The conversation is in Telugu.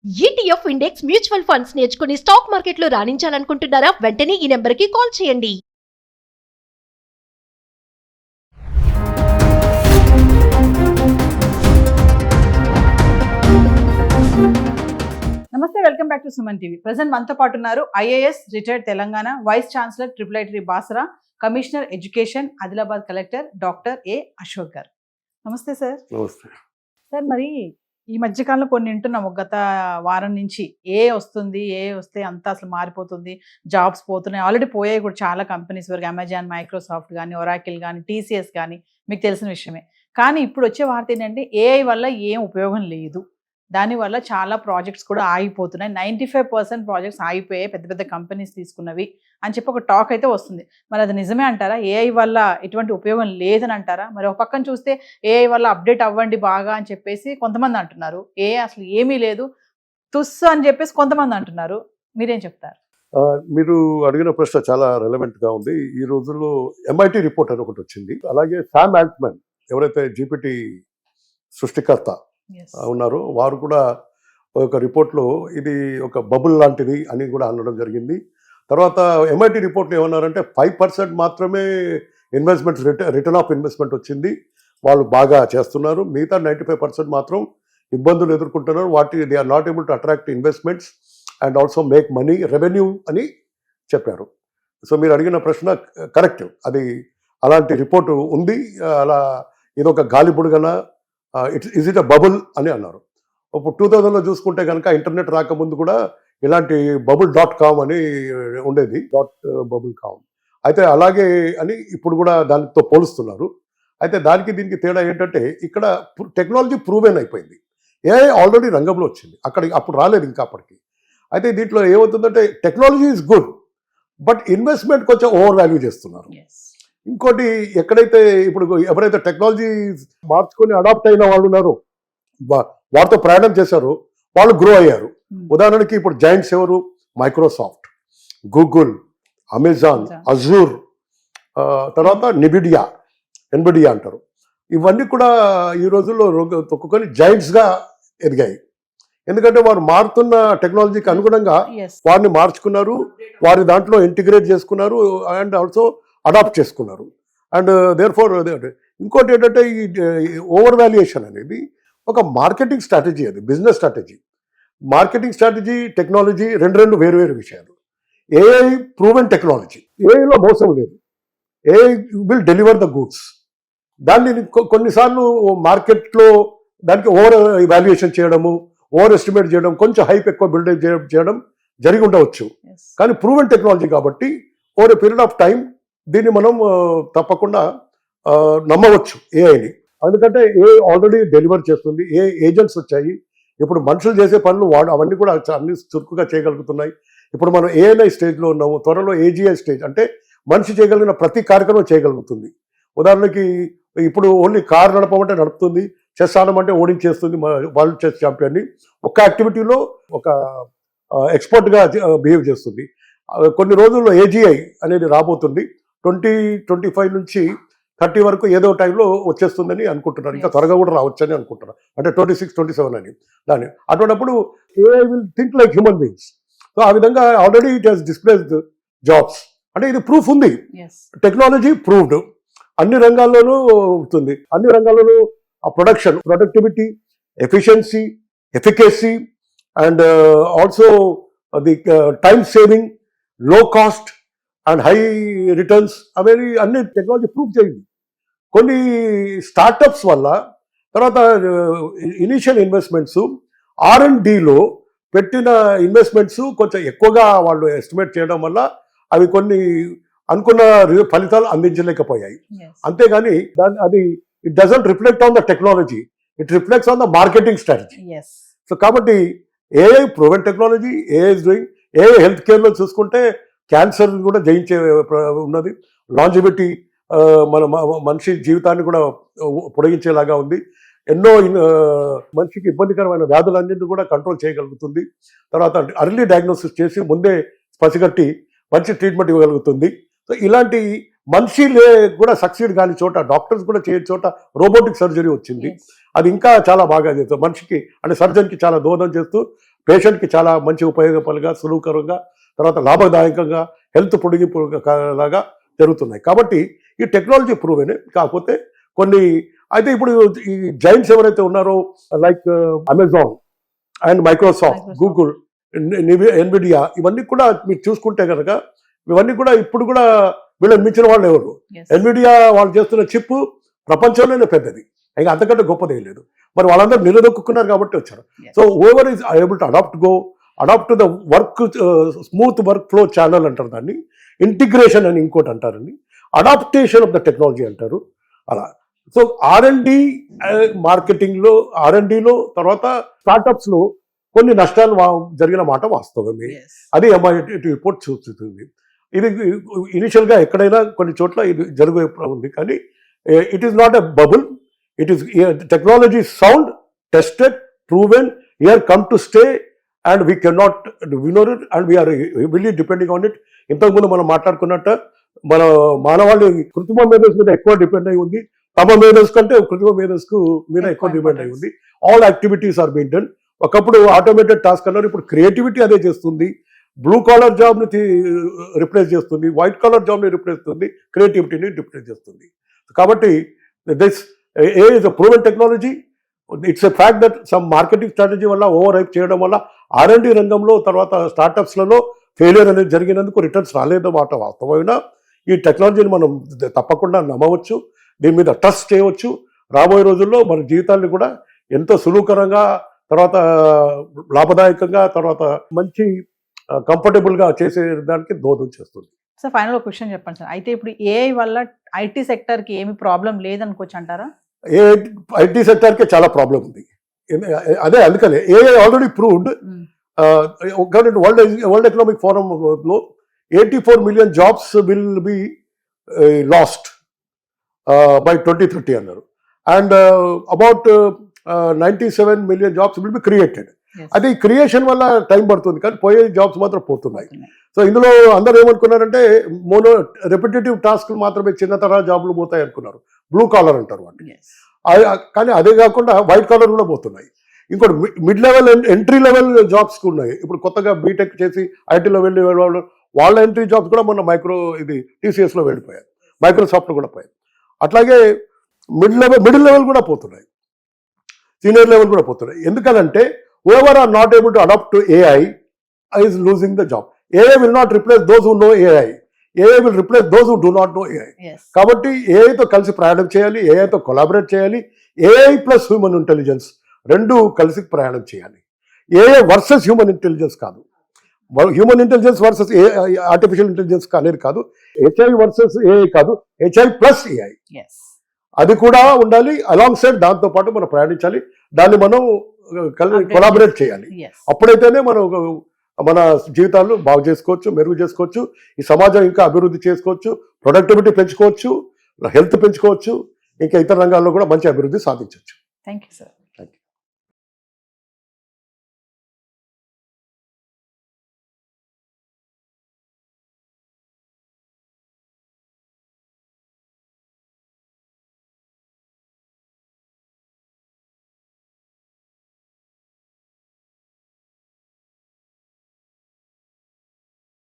ఈటీఎఫ్ ఇండెక్స్ మ్యూచువల్ ఫండ్స్ నేర్చుకుని స్టాక్ మార్కెట్లో రాణించాలనుకుంటున్నారా? వెంటనే ఈ నెంబర్కి కాల్ చేయండి. నమస్తే, welcome back to Suman TV. Present మనతో పాటు ఉన్నారు IAS retired Telangana vice chancellor triple Basara, commissioner education Adilabad collector doctor A Ashok గారు. నమస్తే సార్. నమస్తే సార్, మరి ఈ మధ్యకాలంలో కొన్ని వింటున్నాము, గత వారం నుంచి ఏ వస్తే అంతా అసలు మారిపోతుంది, జాబ్స్ పోతున్నాయి, ఆల్రెడీ పోయాయి కూడా చాలా కంపెనీస్ వరకు, అమెజాన్, మైక్రోసాఫ్ట్ కానీ, ఒరాకిల్ కానీ, టీసీఎస్ కానీ, మీకు తెలిసిన విషయమే. కానీ ఇప్పుడు వచ్చే వార్త ఏంటంటే ఏఐ వల్ల ఏం ఉపయోగం లేదు, దానివల్ల చాలా ప్రాజెక్ట్స్ కూడా ఆగిపోతున్నాయి, 95% ప్రాజెక్ట్స్ ఆగిపోయాయి, పెద్ద పెద్ద కంపెనీస్ తీసుకున్నవి అని చెప్పి ఒక టాక్ అయితే వస్తుంది. మరి అది నిజమే అంటారా? ఏఐ వల్ల ఎటువంటి ఉపయోగం లేదని అంటారా? మరి ఒక పక్కన చూస్తే ఏఐ వల్ల అప్డేట్ అవ్వండి బాగా అని చెప్పేసి కొంతమంది అంటున్నారు, ఏఐ అసలు ఏమీ లేదు తుస్సు అని చెప్పేసి కొంతమంది అంటున్నారు. మీరేం చెప్తారు? మీరు అడిగిన ప్రశ్న చాలా రెలవెంట్ గా ఉంది. ఈ రోజుల్లో MIT రిపోర్ట్ అని ఒకటి వచ్చింది. అలాగే శామ్ ఆల్ట్మన్, ఎవరైతే GPT సృష్టికర్త ఉన్నారు, వారు కూడా ఒక రిపోర్ట్లో ఇది ఒక బబుల్ లాంటిది అని కూడా అనడం జరిగింది. తర్వాత MIT రిపోర్ట్లో ఏమన్నారంటే 5% మాత్రమే ఇన్వెస్ట్మెంట్స్ రిటర్న్ ఆఫ్ ఇన్వెస్ట్మెంట్ వచ్చింది, వాళ్ళు బాగా చేస్తున్నారు. మిగతా 95% మాత్రం ఇబ్బందులు ఎదుర్కొంటున్నారు. They are not able to attract investments and also make money, revenue అని చెప్పారు. సో మీరు అడిగిన ప్రశ్న కరెక్ట్, అది అలాంటి రిపోర్టు ఉంది. అలా ఇదొక గాలిబుడుగన, ఇస్ ఇట్ అ బబుల్ అని అన్నారు. ఇప్పుడు 2000లో చూసుకుంటే కనుక ఇంటర్నెట్ రాకముందు కూడా ఇలాంటి bubble.com అని ఉండేది, .bubble.com. అయితే అలాగే అని ఇప్పుడు కూడా దానితో పోలుస్తున్నారు. అయితే దానికి దీనికి తేడా ఏంటంటే ఇక్కడ టెక్నాలజీ ప్రూవెన్ అయిపోయింది, ఏఐ ఆల్రెడీ రంగంలో వచ్చింది, అప్పుడు రాలేదు ఇంకా అప్పటికి. అయితే దీంట్లో ఏమవుతుందంటే technology is good, but investment కొంచెం ఓవర్ వాల్యూ చేస్తున్నారు. ఇంకోటి, ఎక్కడైతే ఇప్పుడు ఎవరైతే టెక్నాలజీ మార్చుకొని అడాప్ట్ అయిన వాళ్ళు ఉన్నారో, వారితో ప్రయాణం చేశారో వాళ్ళు గ్రో అయ్యారు. ఉదాహరణకి ఇప్పుడు జాయింట్స్ ఎవరు? మైక్రోసాఫ్ట్, గూగుల్, అమెజాన్, అజూర్, తర్వాత ఎన్విడియా అంటారు. ఇవన్నీ కూడా ఈ రోజుల్లో ఒక్కొక్కరి జాయింట్స్గా ఎదిగాయి. ఎందుకంటే వారు మారుతున్న టెక్నాలజీకి అనుగుణంగా వారిని మార్చుకున్నారు, వారి దాంట్లో ఇంటిగ్రేట్ చేసుకున్నారు అండ్ ఆల్సో అడాప్ట్ చేసుకున్నారు. అండ్ దేర్ ఫోర్ ఇంకోటి ఏంటంటే ఈ ఓవర్ వాల్యుయేషన్ అనేది ఒక మార్కెటింగ్ స్ట్రాటజీ, అది business strategy. Marketing strategy, technology రెండు వేరు విషయాలు. ఏఐ ప్రూవెన్ టెక్నాలజీ, ఏఐలో మోసం లేదు, AI will deliver the goods. దాన్ని కొన్నిసార్లు మార్కెట్లో దానికి ఓవర్ వాల్యుయేషన్ చేయడము, ఓవర్ ఎస్టిమేట్ చేయడం, కొంచెం హైప్ ఎక్కువ బిల్డప్ చేయడం జరిగి ఉండవచ్చు. కానీ ప్రూవెన్ టెక్నాలజీ కాబట్టి over a period of time దీన్ని మనం తప్పకుండా నమ్మవచ్చు ఏఐని. ఎందుకంటే ఏ ఆల్రెడీ డెలివర్ చేస్తుంది, ఏ ఏజెంట్స్ వచ్చాయి, ఇప్పుడు మనుషులు చేసే పనులు అవన్నీ కూడా అన్ని చురుకుగా చేయగలుగుతున్నాయి. ఇప్పుడు మనం ఏఐఐ స్టేజ్లో ఉన్నాము, త్వరలో AGI స్టేజ్, అంటే మనిషి చేయగలిగిన ప్రతి కార్యక్రమం చేయగలుగుతుంది. ఉదాహరణకి ఇప్పుడు ఓన్లీ కార్ నడపమంటే నడుపుతుంది, చెస్ ఆడమంటే ఓడించేస్తుంది వరల్డ్ చెస్ ఛాంపియన్ని. ఒక్క యాక్టివిటీలో ఒక ఎక్స్పర్ట్గా బిహేవ్ చేస్తుంది. కొన్ని రోజుల్లో AGI అనేది రాబోతుంది, 2025 నుంచి 30 వరకు ఏదో టైంలో వచ్చేస్తుందని అనుకుంటున్నారు. ఇంకా త్వరగా కూడా రావచ్చని అనుకుంటున్నారు, అంటే 26, 27 అని. దాన్ని అటువంటిప్పుడు AI will think like human beings. So ఆ విధంగా already it has displaced jobs. అంటే ఇది ప్రూఫ్ ఉంది, టెక్నాలజీ ప్రూవ్డ్, అన్ని రంగాల్లోనూ ఉంటుంది. అన్ని రంగాల్లోనూ ఆ productivity, efficiency, efficacy and also the time saving, లో కాస్ట్ అండ్ హై రిటర్న్స్ అవేవి అన్ని టెక్నాలజీ ప్రూవ్ చేయండి. కొన్ని స్టార్టప్స్ వల్ల, తర్వాత ఇనీషియల్ ఇన్వెస్ట్మెంట్స్, R&Dలో పెట్టిన ఇన్వెస్ట్మెంట్స్ కొంచెం ఎక్కువగా వాళ్ళు ఎస్టిమేట్ చేయడం వల్ల అవి కొన్ని అనుకున్న ఫలితాలు అందించలేకపోయాయి. అంతేగాని అది it doesn't reflect on the technology, it reflects on the marketing strategy. So కాబట్టి AI proven technology, AI is doing. AI health కేర్లో చూసుకుంటే క్యాన్సర్ కూడా జయించే ఉన్నది, లాంజివిటీ, మన మనిషి జీవితాన్ని కూడా పొడిగించేలాగా ఉంది. ఎన్నో మనిషికి ఇబ్బందికరమైన వ్యాధులన్నింటినీ కూడా కంట్రోల్ చేయగలుగుతుంది. తర్వాత అర్లీ డయాగ్నోసిస్ చేసి ముందే పసిగట్టి మంచి ట్రీట్మెంట్ ఇవ్వగలుగుతుంది. సో ఇలాంటి మనిషి కూడా సక్సీడ్ కాని చోట, డాక్టర్స్ కూడా చేయని చోట రోబోటిక్ సర్జరీ వచ్చింది. అది ఇంకా చాలా బాగా చేస్తుంది మనిషికి, అంటే సర్జన్కి చాలా దోహదం చేస్తూ పేషెంట్కి చాలా మంచి ఉపయోగపరంగా సులువుకరంగా తర్వాత లాభదాయకంగా హెల్త్ పొడిగింపులాగా జరుగుతున్నాయి. కాబట్టి ఈ టెక్నాలజీ ప్రూవెనే. కాకపోతే కొన్ని అయితే ఇప్పుడు ఈ జైంట్స్ ఎవరైతే ఉన్నారో like Amazon and Microsoft, Google, Nvidia, ఇవన్నీ కూడా మీరు చూసుకుంటే కనుక ఇవన్నీ కూడా ఇప్పుడు కూడా వీళ్ళని మించిన వాళ్ళు ఎవరు? ఎన్విడియా వాళ్ళు చేస్తున్న చిప్ ప్రపంచంలోనే పెద్దది, ఇంకా అంతకంటే గొప్పదేం లేదు. మరి వాళ్ళందరూ నిలదొక్కున్నారు కాబట్టి వచ్చారు. So over is able to adapt to the work, smooth work flow channel అంటారు దాన్ని, ఇంటిగ్రేషన్ అని ఇంకోటి అంటారండి, అడాప్టేషన్ ఆఫ్ ద టెక్నాలజీ అంటారు అలా. సో R&D మార్కెటింగ్లో, R&Dలో తర్వాత స్టార్టప్స్లో కొన్ని నష్టాలు జరిగిన మాట వాస్తవమే. అది MIT రిపోర్ట్ చూస్తుంది. ఇది ఇనిషియల్గా ఎక్కడైనా కొన్ని చోట్ల ఇది జరిగే ఉంది, కానీ it is not a bubble. It is technology sound, tested, proven, here come to stay and we can not ignore it and we're heavily depending on it. ఇంతకుముందు మనం మాట్లాడుకున్నట్టు మన మానవాళి కృత్రిమ మేధస్ మీద ఎక్కువ డిపెండ్ అయి ఉంది. తమ మేధస్ కంటే కృత్రిమ మేధస్ మీద ఎక్కువ డిపెండ్ అయి ఉంది. All activities are been done. ఒకప్పుడు ఆటోమేటెడ్ టాస్క్ అన్నారు, ఇప్పుడు క్రియేటివిటీ అదే చేస్తుంది. బ్లూ కాలర్ జాబ్ని రిప్లేస్ చేస్తుంది, వైట్ కాలర్ జాబ్ని రిప్లేస్ చేస్తుంది, క్రియేటివిటీని రిప్లేస్ చేస్తుంది. కాబట్టి this A is a proven technology. It's a fact that some marketing strategy వల్ల ఓవర్ హైప్ చేయడం వల్ల R&D రంగంలో తర్వాత స్టార్టప్స్లలో ఫెయిలియర్ అనేది జరిగినందుకు రిటర్న్స్ రాలేదు మాట వాస్తవమైన. ఈ టెక్నాలజీని మనం తప్పకుండా నమ్మవచ్చు, దీని మీద ట్రస్ట్ చేయవచ్చు. రాబోయే రోజుల్లో మన జీవితాన్ని కూడా ఎంతో సులువుకరంగా, తర్వాత లాభదాయకంగా, తర్వాత మంచి కంఫర్టబుల్గా చేసేదానికి దోహదం చేస్తుంది. సార్ ఫైనల్ క్వశ్చన్ చెప్పండి సార్. అయితే ఇప్పుడు AI వల్ల IT సెక్టర్కి ఏమి ప్రాబ్లం లేదనుకోవచ్చు అంటారా? IT సెక్టర్కి చాలా ప్రాబ్లం ఉంది. అదే అందుకనే AI already proved. World economic ఫోరంలో 84 million jobs will be lost by 2030 అన్నారు. And about 97 million jobs will be created. అది క్రియేషన్ వల్ల టైం పడుతుంది, కానీ పోయే జాబ్స్ మాత్రం పోతున్నాయి. సో ఇందులో అందరూ ఏమనుకున్నారంటే రెపిటేటివ్ టాస్క్ మాత్రమే చిన్న తరహా జాబ్లు పోతాయి అనుకున్నారు, బ్లూ కాలర్ అంటారు వాటిని. కానీ అదే కాకుండా వైట్ కాలర్ కూడా పోతున్నాయి. ఇంకోటి mid level, entry level jobs ఉన్నాయి. ఇప్పుడు కొత్తగా బీటెక్ చేసి ఐటీలో వెళ్ళి వాళ్ళ ఎంట్రీ జాబ్స్ కూడా మొన్న TCSలో వెళ్ళిపోయారు, మైక్రోసాఫ్ట్లో కూడా పోయారు. అట్లాగే మిడిల్ లెవెల్ కూడా పోతున్నాయి, సీనియర్ లెవెల్ కూడా పోతున్నాయి. ఎందుకనంటే whoever are not able to adapt to AI is losing the job. AI will not replace those who know AI. AI will replace those who do not know AI. కాబట్టి ఏఐతో కలిసి ప్రయాణం చేయాలి, ఏఐతో కొలాబరేట్ చేయాలి. AI ప్లస్ హ్యూమన్ ఇంటెలిజెన్స్ రెండు కలిసి ప్రయాణం చేయాలి. AI వర్సెస్ హ్యూమన్ ఇంటెలిజెన్స్ కాదు, human intelligence versus artificial intelligence అనేది కాదు, HI వర్సెస్ AI కాదు, HI ప్లస్ AI. అది కూడా ఉండాలి. అలాంగ్ సైడ్ దాంతో పాటు మనం ప్రయాణించాలి, దాన్ని మనం కొలాబరేట్ చేయాలి. అప్పుడైతేనే మనం మన జీవితాలు బాగు చేసుకోవచ్చు, మెరుగు చేసుకోవచ్చు, ఈ సమాజం ఇంకా అభివృద్ధి చేసుకోవచ్చు, ప్రొడక్టివిటీ పెంచుకోవచ్చు, హెల్త్ పెంచుకోవచ్చు, ఇంకా ఇతర రంగాల్లో కూడా మంచి అభివృద్ధి సాధించవచ్చు. Thank you sir.